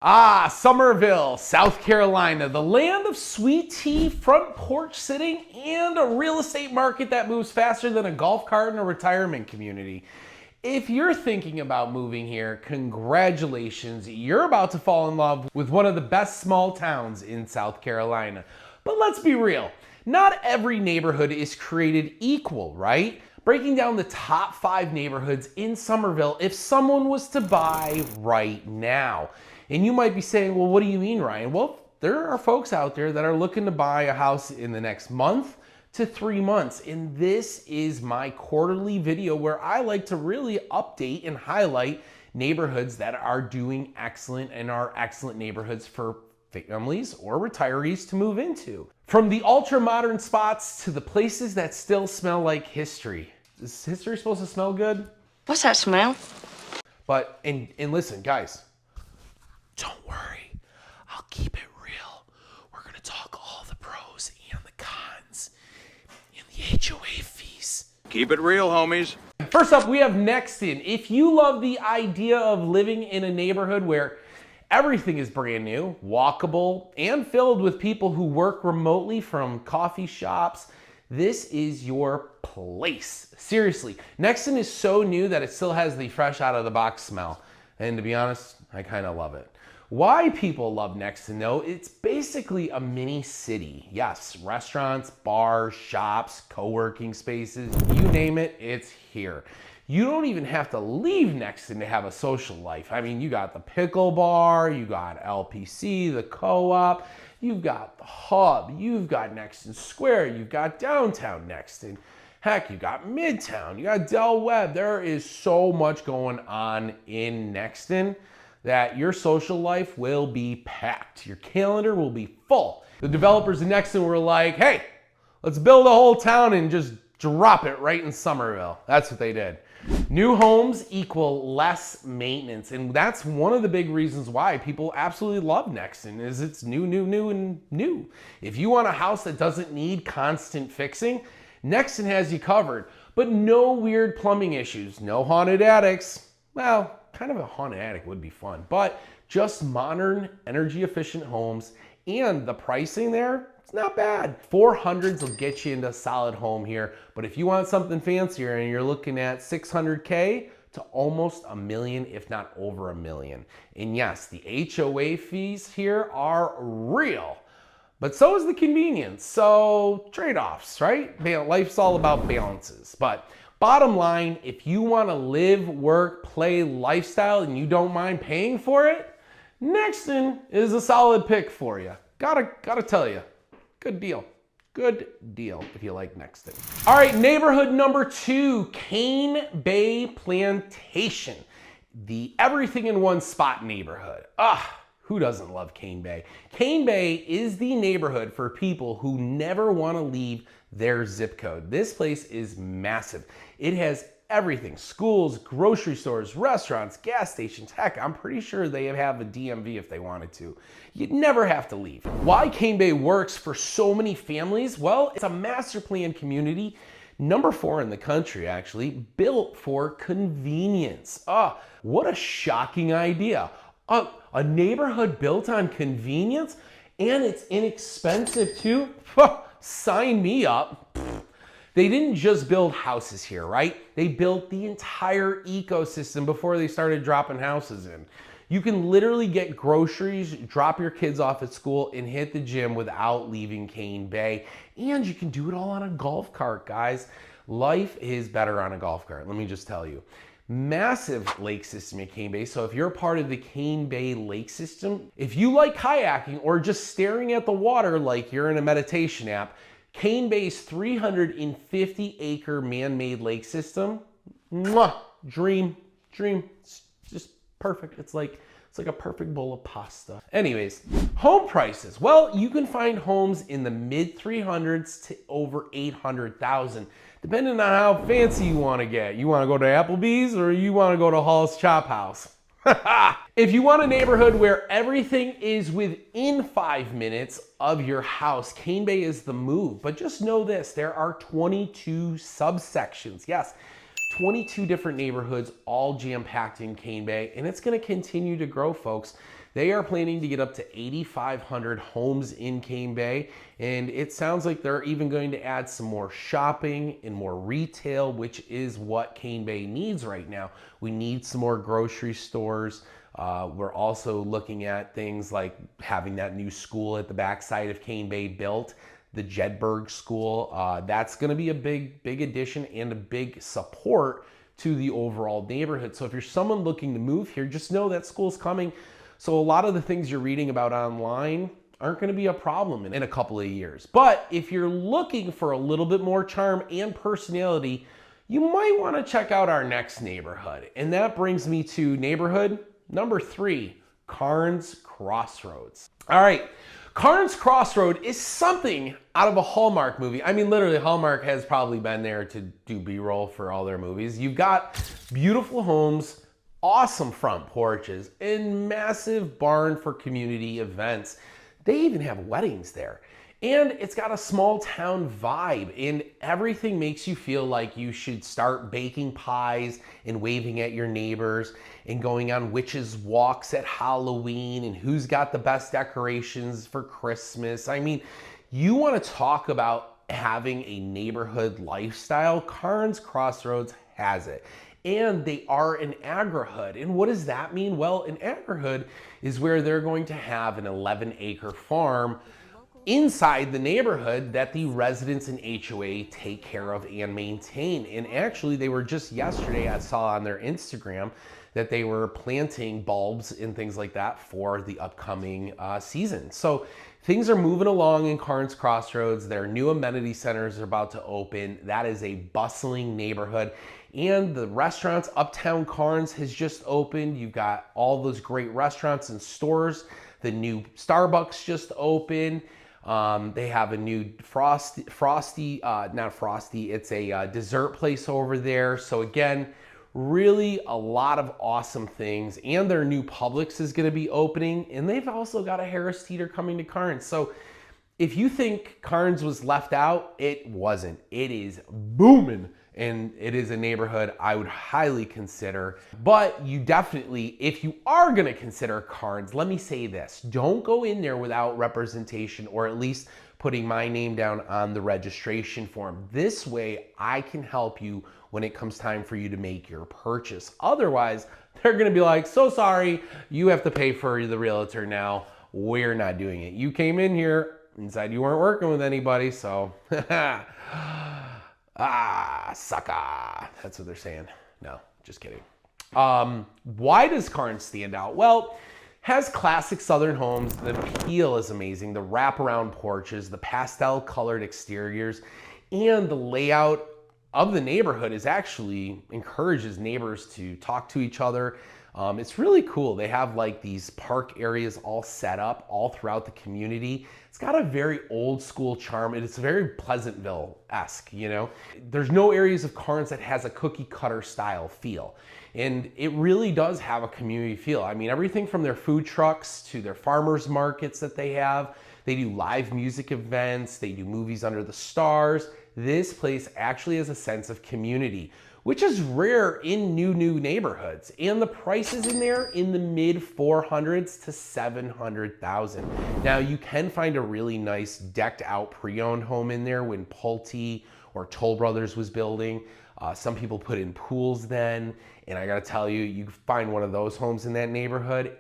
Ah, Summerville, South Carolina, the land of sweet tea, front porch sitting, and a real estate market that moves faster than a golf cart in a retirement community. If you're thinking about moving here, congratulations, you're about to fall in love with one of the best small towns in South Carolina. But let's be real, not every neighborhood is created equal, right? Breaking down the top 5 neighborhoods in Summerville if someone was to buy right now. And you might be saying, well, what do you mean, Ryan? Well, there are folks out there that are looking to buy a house in the next month to 3 months. And this is my quarterly video where I like to really update and highlight neighborhoods that are doing excellent and are excellent neighborhoods for families or retirees to move into. From the ultra modern spots to the places that still smell like history. Is history supposed to smell good? What's that smell? But, and listen, guys, don't worry, I'll keep it real. We're gonna talk all the pros and the cons and the HOA fees. Keep it real, homies. First up, we have Nexton. If you love the idea of living in a neighborhood where everything is brand new, walkable, and filled with people who work remotely from coffee shops, this is your place. Seriously, Nexton is so new that it still has the fresh out of the box smell. And to be honest, I kind of love it. Why people love Nexton though, it's basically a mini city. Yes, restaurants, bars, shops, co-working spaces, you name it, it's here. You don't even have to leave Nexton to have a social life. I mean, you got the pickle bar, you got LPC, the co-op, you've got the hub, you've got Nexton Square, you've got downtown Nexton. Heck, you got Midtown, you got Del Webb. There is so much going on in Nexton that your social life will be packed. Your calendar will be full. The developers in Nexton were like, hey, let's build a whole town and just drop it right in Summerville. That's what they did. New homes equal less maintenance. And that's one of the big reasons why people absolutely love Nexton is it's new, and new. If you want a house that doesn't need constant fixing, Nexton has you covered. But no weird plumbing issues, no haunted attics. Well, kind of a haunted attic would be fun, but just modern, energy efficient homes, and the pricing there, it's not bad. 400s will get you into a solid home here, but if you want something fancier and you're looking at 600K to almost $1 million, if not over $1 million. And yes, the HOA fees here are real, but so is the convenience. So trade-offs, right? Life's all about balances, but bottom line, if you want to live, work, play lifestyle and you don't mind paying for it, Nexton is a solid pick for you. Gotta tell you, good deal. Good deal if you like Nexton. All right, neighborhood number 2, Bay Plantation. The everything in one spot neighborhood. Who doesn't love Bay? Bay is the neighborhood for people who never want to leave their zip code. This place is massive. It has everything, schools, grocery stores, restaurants, gas stations. Heck, I'm pretty sure they have a DMV if they wanted to. You'd never have to leave. Why Bay works for so many families? Well, it's a master plan community, number 4 in the country actually, built for convenience. What a shocking idea. A neighborhood built on convenience, and it's inexpensive too? Sign me up. They didn't just build houses here, right? They built the entire ecosystem before they started dropping houses in. You can literally get groceries, drop your kids off at school, and hit the gym without leaving Bay. And you can do it all on a golf cart, guys. Life is better on a golf cart, let me just tell you. Massive lake system at Bay. So if you're a part of the Bay lake system, if you like kayaking or just staring at the water like you're in a meditation app, Bay's 350-acre man-made lake system, dream, it's just perfect. It's like a perfect bowl of pasta. Anyways, home prices. Well, you can find homes in the mid 300s to over 800,000, depending on how fancy you want to get. You want to go to Applebee's or you want to go to Hall's Chop House. If you want a neighborhood where everything is within 5 minutes of your house, Bay is the move. But just know this, there are 22 subsections. Yes, 22 different neighborhoods all jam-packed in Bay, and it's gonna continue to grow, folks. They are planning to get up to 8,500 homes in Cane Bay, and it sounds like they're even going to add some more shopping and more retail, which is what Cane Bay needs right now. We need some more grocery stores. We're also looking at things like having that new school at the backside of Cane Bay built, the Jedburgh School. That's going to be a big addition and a big support to the overall neighborhood. So if you're someone looking to move here, just know that school's coming. So a lot of the things you're reading about online aren't going to be a problem in a couple of years. But if you're looking for a little bit more charm and personality, you might want to check out our next neighborhood. And that brings me to neighborhood number 3, Carnes Crossroads. All right, Carnes Crossroad is something out of a Hallmark movie. I mean, literally, Hallmark has probably been there to do B-roll for all their movies. You've got beautiful homes, awesome front porches, and massive barn for community events. They even have weddings there. And it's got a small town vibe, and everything makes you feel like you should start baking pies and waving at your neighbors and going on witches' walks at Halloween and who's got the best decorations for Christmas. I mean, you want to talk about having a neighborhood lifestyle? Carnes Crossroads has it. And they are an agrihood. And what does that mean? Well, an agrihood is where they're going to have an 11-acre farm inside the neighborhood that the residents and HOA take care of and maintain. And actually, they were just yesterday, I saw on their Instagram that they were planting bulbs and things like that for the upcoming season. So things are moving along in Carnes Crossroads. Their new amenity centers are about to open. That is a bustling neighborhood. And the restaurants, Uptown Carnes has just opened. You've got all those great restaurants and stores. The new Starbucks just opened. They have a new it's a dessert place over there. So again, really a lot of awesome things. And their new Publix is going to be opening. And they've also got a Harris Teeter coming to Carnes. So if you think Carnes was left out, it wasn't. It is booming. And it is a neighborhood I would highly consider. But you definitely, if you are gonna consider Carnes, let me say this, don't go in there without representation, or at least putting my name down on the registration form. This way I can help you when it comes time for you to make your purchase. Otherwise, they're gonna be like, so sorry, you have to pay for the realtor now. We're not doing it. You came in here and said you weren't working with anybody, so sucker. That's what they're saying. No, just kidding. Why does Carnes stand out? Well, has classic Southern homes. The appeal is amazing. The wraparound porches, the pastel colored exteriors, and the layout of the neighborhood is actually encourages neighbors to talk to each other. It's really cool. They have like these park areas all set up all throughout the community. It's got a very old school charm, and it's very Pleasantville-esque, you know? There's no areas of Carnes that has a cookie cutter style feel. And it really does have a community feel. I mean, everything from their food trucks to their farmers markets that they have. They do live music events. They do movies under the stars. This place actually has a sense of community, which is rare in new neighborhoods. And the prices in there in the mid 400s to 700,000. Now you can find a really nice decked out pre-owned home in there when Pulte or Toll Brothers was building. Some people put in pools then. And I gotta tell you, you find one of those homes in that neighborhood,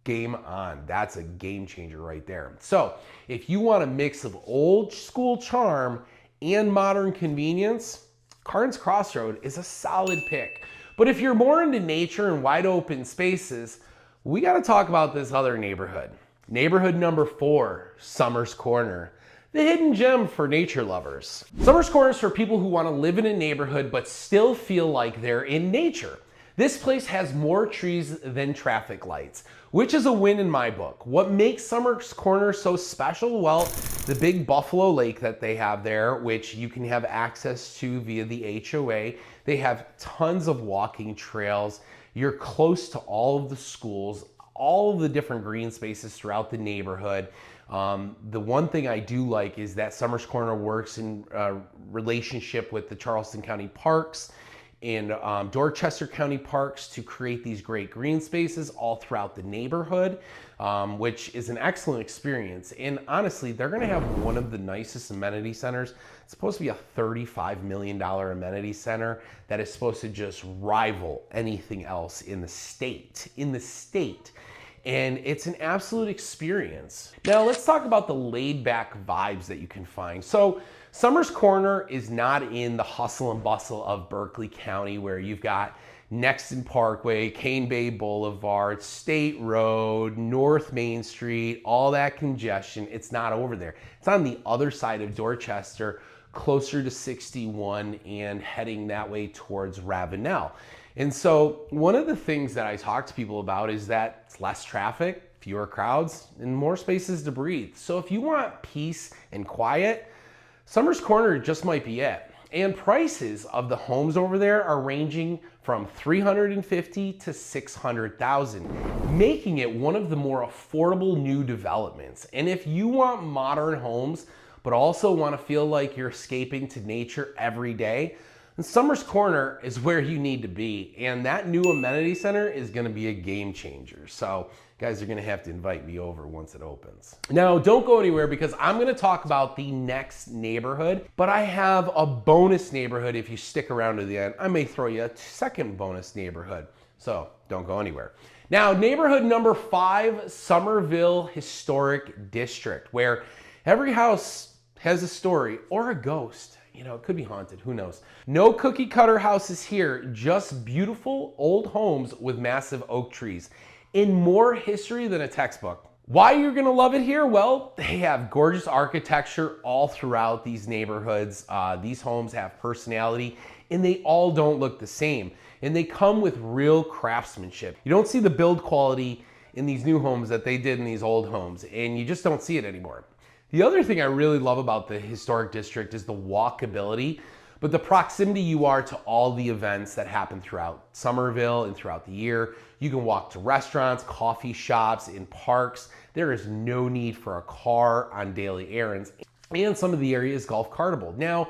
game on. That's a game changer right there. So if you want a mix of old school charm and modern convenience, Carnes Crossroad is a solid pick. But if you're more into nature and wide open spaces, we got to talk about this other neighborhood. Neighborhood number 4, Summers Corner. The hidden gem for nature lovers. Summers Corner is for people who want to live in a neighborhood but still feel like they're in nature. This place has more trees than traffic lights, which is a win in my book. What makes Summers Corner so special? Well, the big Buffalo Lake that they have there, which you can have access to via the HOA. They have tons of walking trails. You're close to all of the schools, all of the different green spaces throughout the neighborhood. The one thing I do like is that Summers Corner works in relationship with the Charleston County Parks in Dorchester County parks to create these great green spaces all throughout the neighborhood, which is an excellent experience. And honestly, they're gonna have one of the nicest amenity centers. It's supposed to be a $35 million amenity center that is supposed to just rival anything else in the state. And it's an absolute experience. Now let's talk about the laid back vibes that you can find. So Summers Corner is not in the hustle and bustle of Berkeley County where you've got Nexton Parkway, Cane Bay Boulevard, State Road, North Main Street, all that congestion. It's not over there. It's on the other side of Dorchester, closer to 61 and heading that way towards Ravenel. And so one of the things that I talk to people about is that it's less traffic, fewer crowds, and more spaces to breathe. So if you want peace and quiet, Summers Corner just might be it. And prices of the homes over there are ranging from $350,000 to $600,000, making it one of the more affordable new developments. And if you want modern homes, but also want to feel like you're escaping to nature every day, and Summers Corner is where you need to be. And that new amenity center is gonna be a game changer. So you guys are gonna have to invite me over once it opens. Now, don't go anywhere because I'm gonna talk about the next neighborhood, but I have a bonus neighborhood. If you stick around to the end, I may throw you a second bonus neighborhood. So don't go anywhere. Now, neighborhood number 5, Summerville Historic District, where every house has a story or a ghost. You know, it could be haunted, who knows? No cookie cutter houses here, just beautiful old homes with massive oak trees. In more history than a textbook. Why you're gonna love it here? Well, they have gorgeous architecture all throughout these neighborhoods. These homes have personality and they all don't look the same. And they come with real craftsmanship. You don't see the build quality in these new homes that they did in these old homes, and you just don't see it anymore. The other thing I really love about the historic district is the walkability, but the proximity you are to all the events that happen throughout Summerville and throughout the year. You can walk to restaurants, coffee shops, in parks. There is no need for a car on daily errands. And some of the area is golf cartable. Now,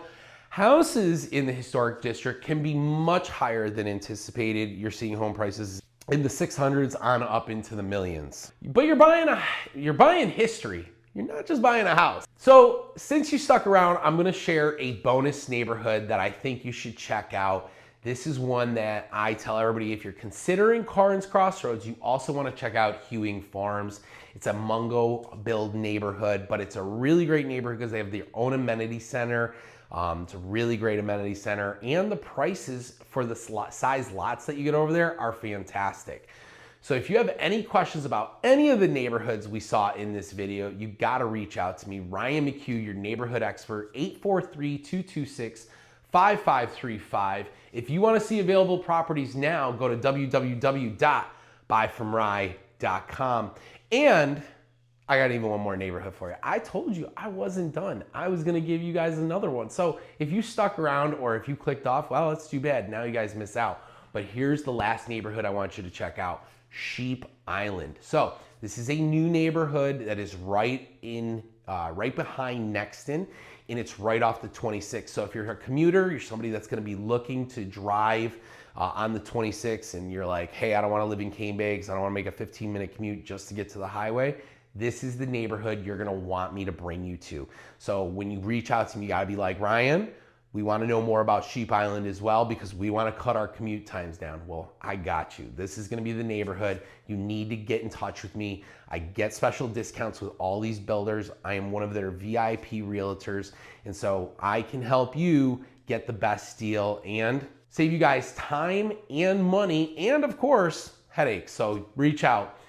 houses in the historic district can be much higher than anticipated. You're seeing home prices in the 600s on up into the millions. But you're buying history. You're not just buying a house. So since you stuck around, I'm gonna share a bonus neighborhood that I think you should check out. This is one that I tell everybody, if you're considering Carnes Crossroads, you also wanna check out Hewing Farms. It's a Mungo build neighborhood, but it's a really great neighborhood because they have their own amenity center. It's a really great amenity center, and the prices for the size lots that you get over there are fantastic. So if you have any questions about any of the neighborhoods we saw in this video, you gotta reach out to me, Ryan McHugh, your neighborhood expert, 843-226-5535. If you wanna see available properties now, go to www.buyfromry.com. And I got even one more neighborhood for you. I told you I wasn't done. I was gonna give you guys another one. So if you stuck around or if you clicked off, well, that's too bad. Now you guys miss out. But here's the last neighborhood I want you to check out. Sheep Island. So this is a new neighborhood that is right behind Nexton, and it's right off the 26. So if you're a commuter, you're somebody that's going to be looking to drive on the 26, and you're like, hey, I don't want to live in Cane Bay because I don't want to make a 15-minute commute just to get to the highway. This is the neighborhood you're going to want me to bring you to. So when you reach out to me, you got to be like, Ryan, we want to know more about Sheep Island as well because we want to cut our commute times down. Well, I got you. This is going to be the neighborhood. You need to get in touch with me. I get special discounts with all these builders. I am one of their VIP realtors. And so I can help you get the best deal and save you guys time and money and, of course, headaches. So reach out.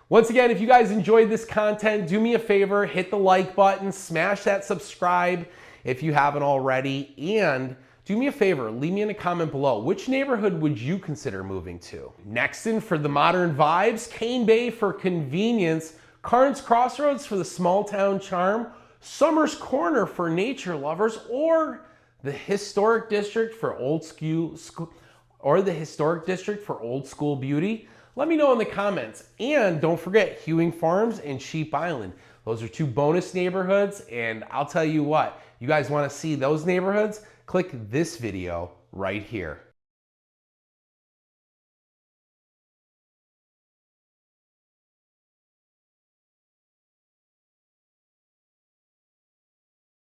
Once again, if you guys enjoyed this content, do me a favor, hit the like button, smash that subscribe if you haven't already, and do me a favor, leave me in a comment below. Which neighborhood would you consider moving to? Nexton for the modern vibes, Cane Bay for convenience, Carnes Crossroads for the small town charm, Summers Corner for nature lovers, or the historic district for old school beauty? Let me know in the comments. And don't forget Hewing Farms and Sheep Island. Those are 2 bonus neighborhoods, and I'll tell you what, you guys want to see those neighborhoods? Click this video right here.